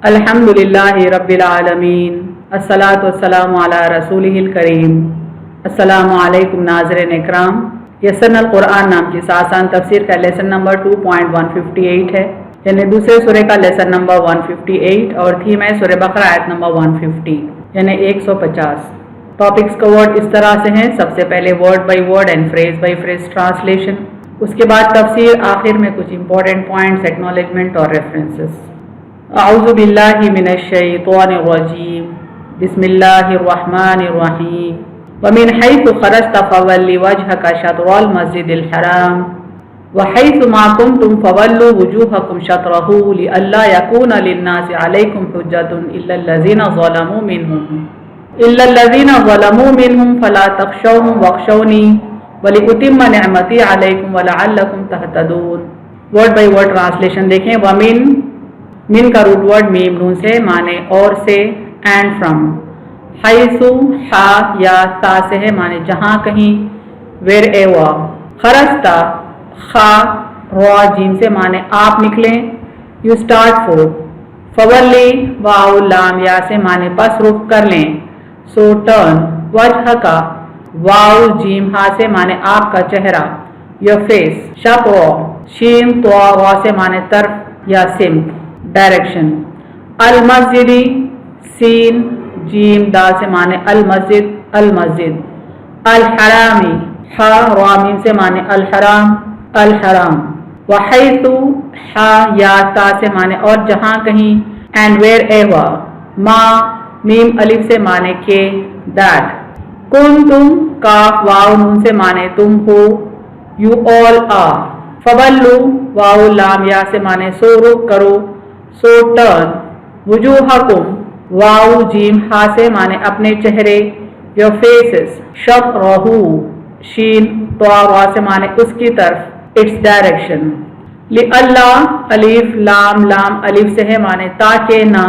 अल्हम्दुलिल्लाहि रब्बिल आलमीन अस्सलातु वस्सलामु अला रसूलिहिल करीम। अस्सलामु अलैकुम नाज़रीन इकराम। यस्सरनल कुरान नाम की आसान तफसीर का लेसन नंबर 2.158 है, यानी दूसरे सूरे का लेसन नंबर 158 और थीम है सूरह बकरा आयत नंबर 150 यानी 150। टॉपिक्स का वर्ड इस तरह से हैं, सबसे पहले word by word and phrase by phrase translation, उसके बाद तफसीर, आखिर में कुछ इंपॉर्टेंट पॉइंट्स, एक्नॉलेजमेंट और रेफरेंसेस। अऊज़ु बिल्लाहि मिनश शैतानिर रजीम, बिस्मिल्लाहिर रहमानिर रहीम। व मिन हैसु खरजता फवल्लि वजहका शत्रल मस्जिदिल हराम व हैसु मा कुंतुम फवल्लु वुजूहकुम शत्रहु लिअल्ला यकूना लिन्नासि अलैकुम हुज्जतुन इल्लल्लज़ीना ज़लमू मिनहुम फला तख्शौहुम वख्शौनी वलिउतिम्म निअमती अलैकुम वलअल्लकुम तहतदून। वर्ड बाय वर्ड ट्रांसलेशन देखें। वमिन, मिन का रूट वर्ड मीम नून से माने और से, एंड फ्रॉम। हैसु हा या ता से है माने जहाँ कहीं, वेर एवर। खरजता खा रा जीम से माने आप निकलें, यू स्टार्ट फॉर। फवल्ली वाउ लाम या से माने पस रुख कर लें, सो टर्न। वजह का वाउ जीम हा से माने आपका चेहरा, योर फेस। शत्रा शीम तो वा से माने तरफ या सिम्त, डायरेक्शन। अल मस्जिदी सीन जीम दाल से माने अल मस्जिद, अल मस्जिद। अल हरामी हा रा मीम से माने अल हराम, अल हराम। व हैसु हा या ता से माने और जहाँ कहीं, एंड वेर एवर। मा मीम अलिफ से माने के, दैट। कुंतुम काफ वाव नून से माने तुम हो, यू ऑल आर। फवल्लु वाव लाम या से माने सो रुख करो, सो टर्न। वुजूहकुम वाउ जीम हा से माने अपने चेहरे, योर फेसेस। शत्रहु शीन तो वा से माने उसकी तरफ, इट्स डायरेक्शन। लिअल्ला अलिफ लाम लाम अलिफ से है माने ताके ना,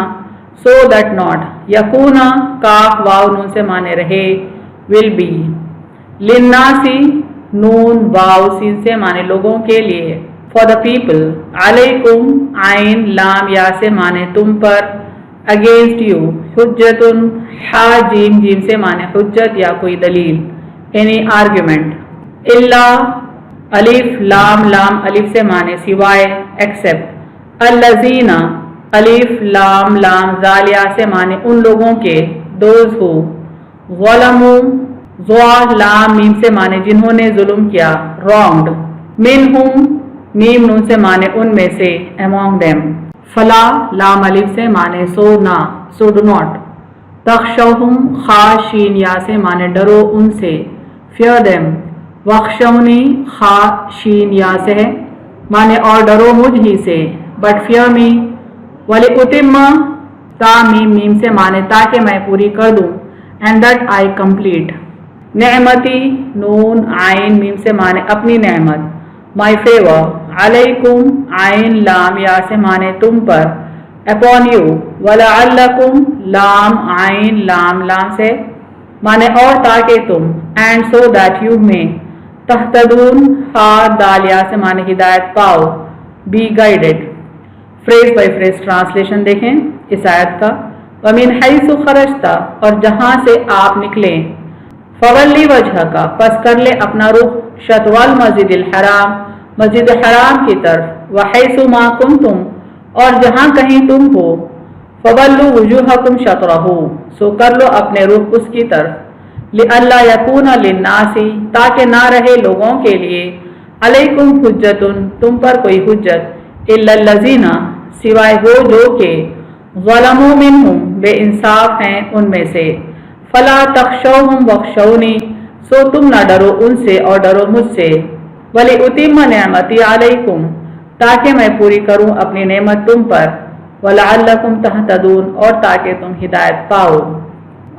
सो दैट नॉट। यकूना काफ वाव नून से माने रहे, विल बी। लिन्नासी नून वाव सीन से माने लोगों के लिए, फॉर द पीपल। अलैकुम आइन लाम या से माने तुम पर, अगेंस्ट यू। हुज्जतुन हा जीम जीम से माने हुज्जत या कोई दलील, एनी आर्ग्यूमेंट। इल्ला अलिफ लाम लाम अलिफ से माने सिवाय, एक्सेप्ट। अल्लज़ीना अलिफ लाम लाम जाल या से माने उन लोगों के, दोज हो। ज़लमू ज़ा लाम मीम से माने जिन्होंने जुल्म किया, रॉन्ग्ड। मिनहुम मीम नून से माने उनमें से, अमॉन्ग देम। फला लाम अलिफ से माने सो ना, सो डू नॉट। तख्शौहुम खा शीन या से माने डरो उनसे, फियर देम। वख्शौनी खा शीन या से है माने और डरो मुझ ही से, बट फियर मी। वलिउतिम्म ता मीम मीम से माने ताकि मैं पूरी कर दूं, एंड दैट आई कंप्लीट। नेमती नून आइन मीम से माने अपनी नेमत, माई फेवर। अलैकुम आइन लाम या से माने तुम पर, अपॉन यू। वलअल्लकुम लाम आइन लाम लाम से माने और ताकि तुम, एंड सो दैट यू में। तहतदून हा दाल या से माने हिदायत पाओ, be guided. Phrase by phrase translation देखें इस आयत का। वमिन हैसु खरजता और जहाँ से आप निकले, फवल्ली वजह का पस कर ले अपना रुख, शतवल मस्जिदिल हराम मस्जिद हराम की तरफ। व हैसु मा कुंतुम और जहाँ कहीं तुम हो, फवल्लु वुजूहकुम शत्रहु सो कर लो अपने रुख उसकी तरफ। लिअल्ला यकूना लिन्नासी ताकि ना रहे लोगों के लिए, अलैकुम हुज्जतुन तुम पर कोई हुज्जत, इल्लल्लज़ीना सिवाय वो जो के, ज़लमू मिनहुम बे इंसाफ हैं उनमें से। फला तख्शौहुम वख्शौनी सो तुम ना डरो उनसे और डरो मुझसे। वलिउतिम्म निअमती अलैकुम ताकि मैं पूरी करूं अपनी नेमत तुम पर। वलअल्लकुम तहतदून और ताकि तुम हिदायत पाओ।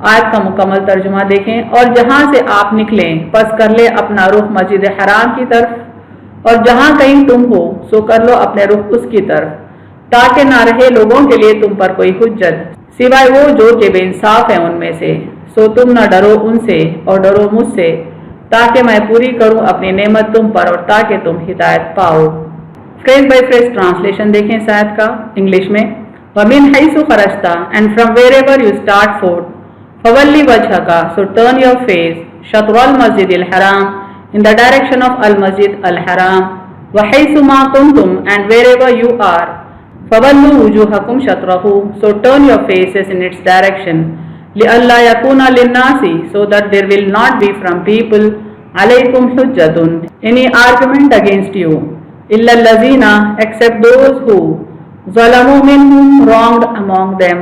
आयत का मुकम्मल तर्जुमा देखें। और जहाँ से आप निकलें पस कर ले अपना रुख मस्जिद हराम की तरफ, और जहाँ कहीं तुम हो सो कर लो अपने रुख उसकी तरफ, ताकि ना रहे लोगों के लिए तुम पर कोई हुज्जत सिवाय वो जो कि बेइंसाफ है उनमें से। सो तुम न डरो उनसे और डरो मुझसे, ताकि मैं पूरी करूं अपनी नेमत तुम पर और ताकि तुम हिदायत पाओ। फ्रेज बाय फ्रेज ट्रांसलेशन देखें इस आयत का इंग्लिश में। وَمِنْ حَيْثُ خَرَجْتَ, and from wherever you start forth, فَوَلِّ وَجْهَكَ, so turn your face, شَطْرَ الْمَسْجِدِ الْحَرَامِ, in the direction of Al-Masjid Al-Haram, وَحَيْثُ مَا كُنْتُمْ, and wherever you are, فَوَلُّوا وُجُوهَكُمْ شَطْرَهُ, so turn your faces in its direction, لِأَلَّا يَكُونَ لِلنَّاسِ, so that there will not be from people, عَلَيْكُمْ حُجَّةٌ, any argument against you, إِلَّا الَّذِينَ, except those who, ظَلَمُوا مِنْهُمْ, wronged among them,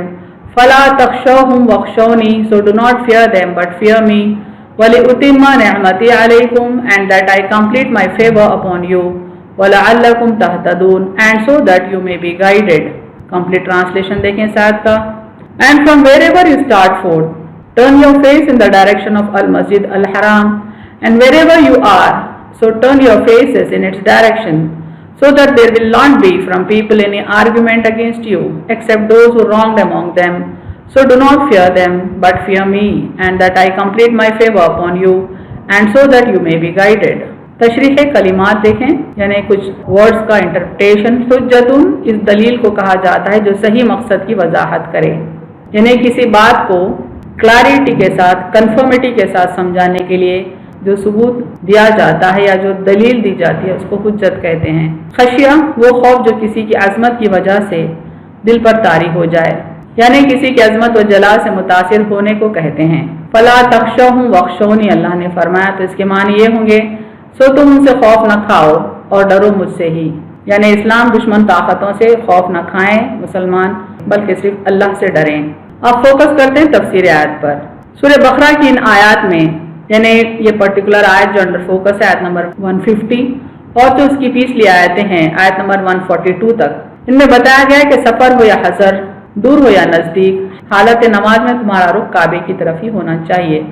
فَلَا تَخْشَوْهُمْ وَخْشَوْنِي, so do not fear them but fear me, وَلِأُتِمَّ نِعْمَتِي عَلَيْكُمْ, and that I complete my favor upon you, وَلَعَلَّكُمْ تَهْتَدُونَ, and so that you may be guided. Complete translation देखें साथ का. And from wherever you start forth, turn your face in the direction of Al-Masjid Al-Haram, and wherever you are, so turn your faces in its direction, so that there will not be from people any argument against you, except those who wronged among them. So do not fear them, but fear me, and that I complete my favor upon you, and so that you may be guided. तशरीह कलिमात देखें, यानी कुछ words का interpretation. हुज्जतुन इस दलील को कहा जाता है जो सही मकसद की वजाहत करे, यानी किसी बात को क्लैरिटी के साथ, कन्फर्मिटी के साथ समझाने के लिए जो सबूत दिया जाता है या जो दलील दी जाती है उसको हुज्जत कहते हैं. खशिया वो खौफ जो किसी की अजमत की वजह से दिल पर तारी हो जाए, यानी किसी की अजमत व जलाल से मुतासिर होने को कहते हैं. फला तख्शौहुम वख्शौनी, अल्लाह ने फरमाया तो इसके मानी ये होंगे सो तुम उनसे खौफ न खाओ और डरो मुझसे ही, यानी इस्लाम दुश्मन ताकतों से खौफ न खाएं मुसलमान, बल्कि सिर्फ अल्लाह से डरें. अब फोकस करते हैं तफसीर आयत पर. सूरह बकरा की इन आयत में, यानी ये पर्टिकुलर आयत जो अंडर फोकस है आयत नंबर 150 और जो उसकी पिछली आयतें हैं आयत नंबर 142 तक, इनमें बताया गया है कि सफ़र हो या हज़र, दूर हो या नज़दीक, हालत नमाज में तुम्हारा रुख काबे की तरफ ही होना चाहिए.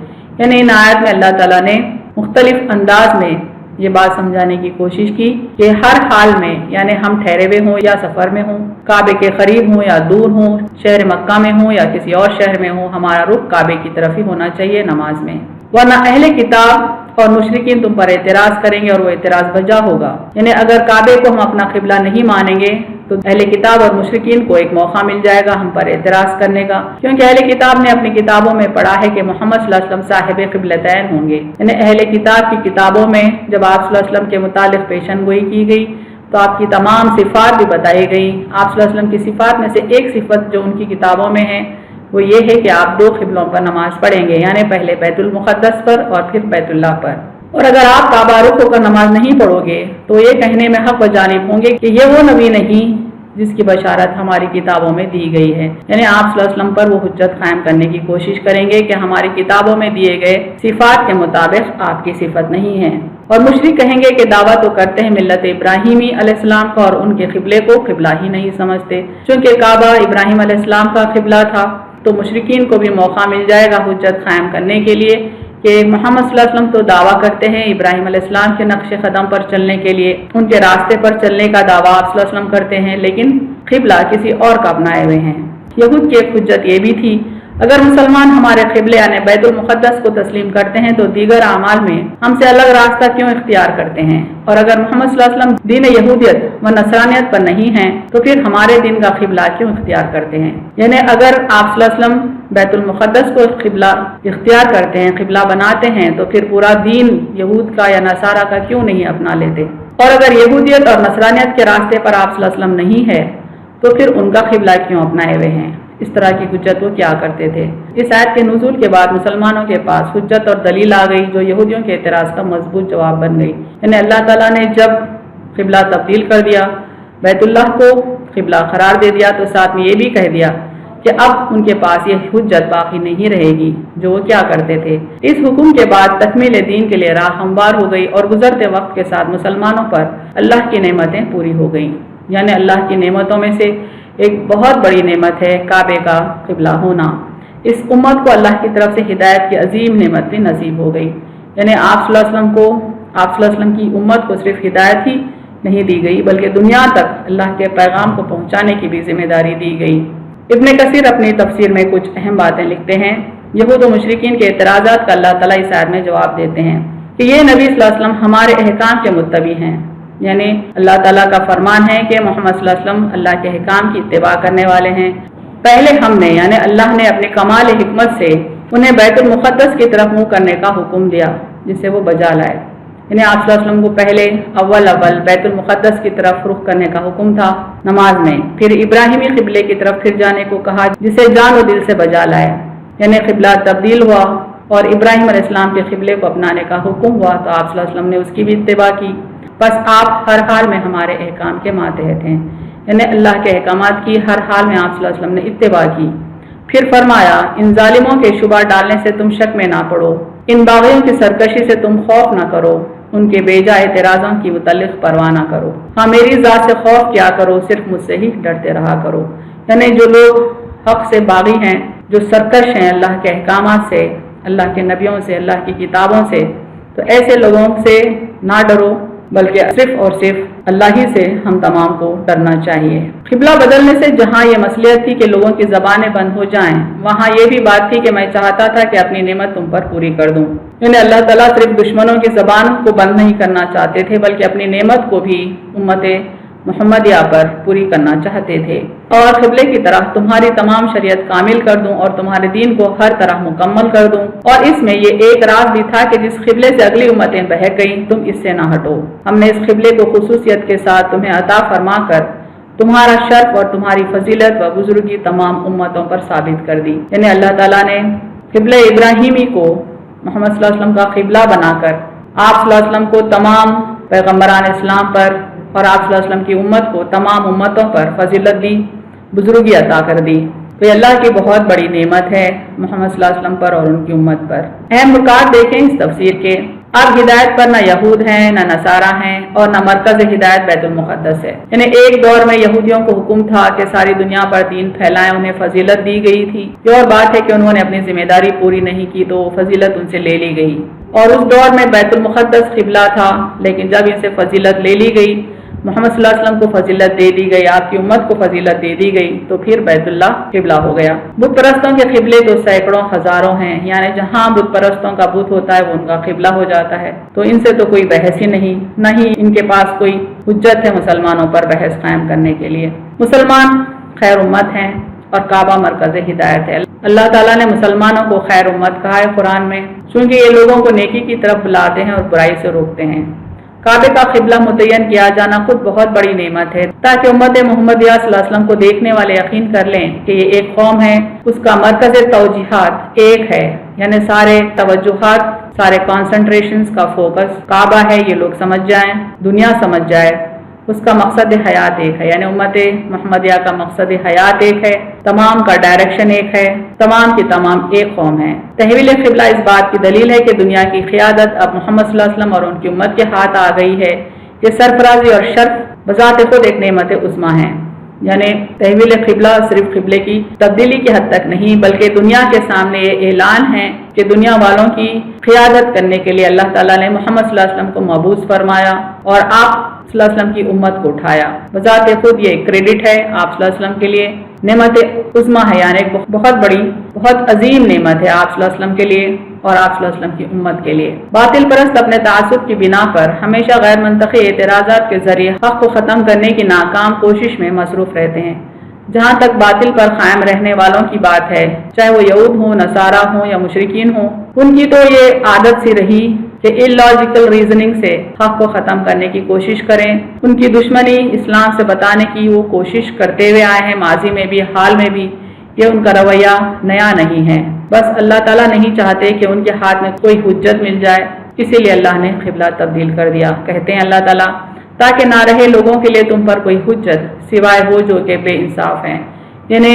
यानी इन आयत में अल्लाह ताला ने मुख्तलिफ अंदाज में ये बात समझाने की कोशिश की कि हर हाल में, यानी हम ठहरे हुए हों या सफ़र में हों, काबे के करीब हों या दूर हों, शहर मक्का में हों या किसी और शहर में हों, हमारा रुख काबे की तरफ ही होना चाहिए नमाज में. वरना अहले किताब और मुशरिकीन तुम पर एतराज़ करेंगे और वो एतराज़ बजा होगा. यानी अगर काबे को हम अपना क़िबला नहीं मानेंगे तो अहले किताब और मुशरिकीन को एक मौका मिल जाएगा हम पर एतराज़ करने का, क्योंकि अहले किताब ने अपनी किताबों में पढ़ा है कि मोहम्मद सल्लल्लाहु अलैहि वसल्लम साहिब क़िबलतैन होंगे. यानी अहले किताब की किताबों में जब आप सल्लल्लाहु अलैहि वसल्लम के मुतालिक पेशन गोई की गई तो आपकी तमाम सिफ़ात भी बताई गई. आप सल्लल्लाहु अलैहि वसल्लम की सिफ़ात में से एक सिफ़त जो उनकी किताबों में है वो ये है कि आप दो क़िबलों पर नमाज पढ़ेंगे, यानी पहले बैतुल मुक़द्दस पर और फिर बैतुल्लाह पर. और अगर आप काबा रुख होकर नमाज नहीं पढ़ोगे तो ये कहने में हक़ व जानिब होंगे कि ये वो नबी नहीं जिसकी बशारत हमारी किताबों में दी गई है. यानी आप सल्लल्लाहु अलैहि वसल्लम पर वो हुज्जत कायम करने की कोशिश करेंगे कि हमारी किताबों में दिए गए सिफ़ात के मुताबिक आपकी सिफ़त नहीं है. और मुशरिक कहेंगे कि दावा तो करते हैं मिल्लत इब्राहीमी अलैहिस्सलाम का और उनके क़िबले को क़िबला ही नहीं समझते. चूँकि काबा इब्राहीम अलैहिस्सलाम का क़िबला था तो मुशरिकीन को भी मौका मिल जाएगा हुज्जत कायम करने के लिए कि मोहम्मद सल्लल्लाहु अलैहि वसल्लम तो दावा करते हैं इब्राहीम अलैहिस्सलाम के नक्शे कदम पर चलने के लिए, उनके रास्ते पर चलने का दावा आप सल्लल्लाहु अलैहि वसल्लम करते हैं, लेकिन क़िबला किसी और का अपनाए हुए हैं. यहूद की एक हुज्जत ये भी थी अगर मुसलमान हमारे क़िबले यानी बैतुल मुक़द्दस को तस्लीम करते हैं तो दीगर आमाल में हमसे अलग रास्ता क्यों इख्तियार करते हैं, और अगर मोहम्मद सल्लल्लाहु अलैहि वसल्लम दीन यहूदियत व नसरानियत पर नहीं हैं तो फिर हमारे दिन का क़िबला क्यों इख्तियार करते हैं. यानी अगर आप सल्लल्लाहु अलैहि वसल्लम बैतुल मुक़द्दस को क़िबला इख्तियार करते हैं, क़िबला बनाते हैं, तो फिर पूरा दीन यहूद का या नसारा का क्यों नहीं अपना लेते. और अगर यहूदियत और नसरानियत के रास्ते पर आप सल्लल्लाहु अलैहि वसल्लम नहीं है तो फिर उनका क़िबला क्यों अपनाए हुए हैं. इस तरह की हुज्जत वो क्या करते थे. इस आयत के नुज़ूल के बाद मुसलमानों के पास हुज्जत और दलील आ गई जो यहूदियों के एतराज़ का मजबूत जवाब बन गई. यानी अल्लाह ताला ने जब क़िबला तब्दील कर दिया, बैतुल्लाह को क़िबला करार दे दिया, तो साथ में ये भी कह दिया कि अब उनके पास ये हुज्जत बाकी नहीं रहेगी जो वो क्या करते थे. इस हुक्म के बाद तकमील दीन के लिए राह हमवार हो गई और गुजरते वक्त के साथ मुसलमानों पर अल्लाह की नेमतें पूरी हो गई. यानी अल्लाह की नेमतों में से एक बहुत बड़ी नेमत है काबे का क़िबला होना. इस उम्मत को अल्लाह की तरफ से हिदायत की अजीम नेमत भी नसीब हो गई. यानी आप सल्लल्लाहु अलैहि वसल्लम की उम्मत को सिर्फ हिदायत ही नहीं दी गई बल्कि दुनिया तक अल्लाह के पैगाम को पहुँचाने की भी जिम्मेदारी दी गई. इब्न कसीर अपनी तफसीर में कुछ अहम बातें लिखते हैं. यहूद व मुशरिकीन के एतराज़ात का अल्लाह ताला इस आयत में जवाब देते हैं कि ये नबी सल्लल्लाहु अलैहि वसल्लम हमारे अहकाम के मुत्तबी हैं, یعنی اللہ تعالیٰ کا فرمان ہے کہ محمد صلی اللہ علیہ وسلم اللہ کے احکام کی اتباع کرنے والے ہیں۔ پہلے ہم نے یعنی اللہ نے اپنے کمال حکمت سے انہیں بیت المقدس کی طرف منہ کرنے کا حکم دیا جسے وہ بجا لائے۔ یعنی آپ صلی اللہ علیہ وسلم کو پہلے اول بیت المقدس کی طرف رخ کرنے کا حکم تھا نماز میں، پھر ابراہیمی قبلے کی طرف پھر جانے کو کہا جسے جان و دل سے بجا لائے، یعنی قبلہ تبدیل ہوا اور ابراہیم علیہ السلام کے قبلے کو اپنانے کا حکم ہوا تو آپ صلی اللہ علیہ وسلم نے اس کی بھی اتباع کی۔ بس آپ ہر حال میں ہمارے احکام کے ماتحت ہیں، یعنی اللہ کے احکامات کی ہر حال میں آپ صلی اللہ علیہ وسلم نے اتباع کی۔ پھر فرمایا ان ظالموں کے شبہ ڈالنے سے تم شک میں نہ پڑو، ان باغیوں کی سرکشی سے تم خوف نہ کرو، ان کے بے جا اعتراضوں کی متعلق پرواہ نہ کرو، ہاں میری ذات سے خوف کیا کرو، صرف مجھ سے ہی ڈرتے رہا کرو۔ یعنی جو لوگ حق سے باغی ہیں، جو سرکش ہیں اللہ کے احکامات سے، اللہ کے نبیوں سے، اللہ کی کتابوں سے، تو ایسے لوگوں سے نہ ڈرو بلکہ صرف اور صرف اللہ ہی سے ہم تمام کو ڈرنا چاہیے۔ قبلہ بدلنے سے جہاں یہ مصلحت تھی کہ لوگوں کی زبانیں بند ہو جائیں، وہاں یہ بھی بات تھی کہ میں چاہتا تھا کہ اپنی نعمت تم پر پوری کر دوں۔ یعنی اللہ تعالیٰ صرف دشمنوں کی زبان کو بند نہیں کرنا چاہتے تھے بلکہ اپنی نعمت کو بھی امت محمدیہ پر پوری کرنا چاہتے تھے، اور قبلے کی طرح تمہاری تمام شریعت کامل کر دوں اور تمہارے دین کو ہر طرح مکمل کر دوں۔ اور اس میں یہ ایک راز بھی تھا کہ جس قبلے سے اگلی امتیں بہک گئیں تم اس سے نہ ہٹو، ہم نے اس قبلے کو خصوصیت کے ساتھ تمہیں عطا فرما کر تمہارا شرف اور تمہاری فضیلت و بزرگی تمام امتوں پر ثابت کر دی۔ یعنی اللہ تعالیٰ نے قبلہ ابراہیمی کو محمد صلی اللہ علیہ وسلم کا قبلہ بنا کر آپ صلی اللہ علیہ وسلم کو تمام پیغمبران اسلام پر اور آپ صلی اللہ علیہ وسلم کی امت کو تمام امتوں پر فضیلت دی، بزرگی عطا کر دی۔ تو یہ اللہ کی بہت بڑی نعمت ہے محمد صلی اللہ علیہ وسلم پر اور ان کی امت پر۔ اہم نکات دیکھیں اس تفسیر کے۔ اب ہدایت پر نہ یہود ہیں نہ نصارہ ہیں اور نہ مرکز ہدایت بیت المقدس ہے۔ یعنی ایک دور میں یہودیوں کو حکم تھا کہ ساری دنیا پر دین پھیلائیں، انہیں فضیلت دی گئی تھی۔ یہ اور بات ہے کہ انہوں نے اپنی ذمہ داری پوری نہیں کی تو فضیلت ان سے لے لی گئی، اور اس دور میں بیت المقدس قبلہ تھا، لیکن جب ان سے فضیلت لے لی گئی، محمد صلی اللہ علیہ وسلم کو فضیلت دے دی گئی، آپ کی امت کو فضیلت دے دی گئی، تو پھر بیت اللہ قبلہ ہو گیا۔ بت پرستوں کے قبلے تو سینکڑوں ہزاروں ہیں، یعنی جہاں بت پرستوں کا بت ہوتا ہے وہ ان کا قبلہ ہو جاتا ہے، تو ان سے تو کوئی بحث ہی نہیں، نہ ہی ان کے پاس کوئی حجت ہے مسلمانوں پر بحث قائم کرنے کے لیے۔ مسلمان خیر امت ہیں اور کعبہ مرکز ہدایت ہے۔ اللہ تعالیٰ نے مسلمانوں کو خیر امت کہا ہے قرآن میں، چونکہ یہ لوگوں کو نیکی کی طرف بلاتے ہیں اور برائی سے روکتے ہیں۔ کعبے کا قبلہ متعین کیا جانا خود بہت بڑی نعمت ہے، تاکہ امت محمدیہ صلی اللہ علیہ وسلم کو دیکھنے والے یقین کر لیں کہ یہ ایک قوم ہے، اس کا مرکز توجیہات ایک ہے، یعنی سارے توجہات، سارے کانسنٹریشنز کا فوکس کعبہ ہے، یہ لوگ سمجھ جائیں، دنیا سمجھ جائے۔ اس کا مقصد حیات ایک ہے، یعنی امت محمدیہ کا مقصد حیات ایک ہے، تمام کا ڈائریکشن ایک ہے، تمام کی تمام ایک قوم ہے۔ تحویل قبلہ اس بات کی دلیل ہے کہ دنیا کی قیادت اب محمد صلی اللہ علیہ وسلم اور ان کی امت کے ہاتھ آ گئی ہے۔ یہ سرفرازی اور شرف بذات خود ایک نعمت عظمیٰ ہے، یعنی تحویل قبلہ صرف قبلے کی تبدیلی کی حد تک نہیں بلکہ دنیا کے سامنے یہ اعلان ہے کہ دنیا والوں کی قیادت کرنے کے لیے اللہ تعالیٰ نے محمد صلی اللہ علیہ وسلم کو مبعوث فرمایا اور آپ صلی اللہ علیہ وسلم کی امت کو اٹھایا۔ بذات خود یہ کریڈٹ ہے آپ صلی اللہ علیہ وسلم کے لیے، نعمت عظمیٰ ہے، یعنی ایک بہت بڑی بہت عظیم نعمت ہے آپ صلی اللہ علیہ وسلم کے لیے اور آپ صلی اللہ علیہ وسلم کی امت کے لیے۔ باطل پرست اپنے تعصب کی بنا پر ہمیشہ غیر منطقی اعتراضات کے ذریعے حق کو ختم کرنے کی ناکام کوشش میں مصروف رہتے ہیں۔ جہاں تک باطل پر قائم رہنے والوں کی بات ہے، چاہے وہ یہود ہوں، نصارہ ہوں یا مشرکین ہوں، ان کی تو یہ عادت سی رہی کہ illogical reasoning سے حق کو ختم کرنے کی کوشش کریں۔ ان کی دشمنی اسلام سے بتانے کی وہ کوشش کرتے ہوئے آئے ہیں، ماضی میں بھی حال میں بھی، یہ ان کا رویہ نیا نہیں ہے۔ بس اللہ تعالیٰ نہیں چاہتے کہ ان کے ہاتھ میں کوئی حجت مل جائے، اسی لیے اللہ نے قبلہ تبدیل کر دیا۔ کہتے ہیں اللہ تعالیٰ تاکہ نہ رہے لوگوں کے لیے تم پر کوئی حجت سوائے وہ جو کہ بے انصاف ہیں، یعنی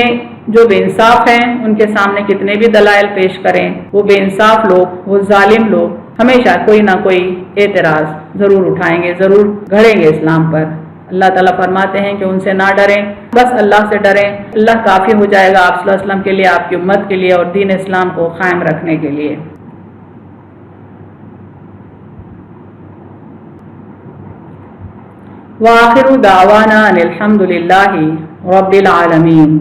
جو بے انصاف ہیں ان کے سامنے کتنے بھی دلائل پیش کریں، وہ بے انصاف لوگ، وہ ظالم لوگ ہمیشہ کوئی نہ کوئی اعتراض ضرور اٹھائیں گے، ضرور گھڑیں گے اسلام پر۔ اللہ تعالیٰ فرماتے ہیں کہ ان سے نہ ڈریں، بس اللہ سے ڈریں، اللہ کافی ہو جائے گا آپ صلی اللہ علیہ وسلم کے لیے، آپ کی امت کے لیے اور دین اسلام کو قائم رکھنے کے لیے۔ وآخر دعوانا الحمد للہ رب العالمین۔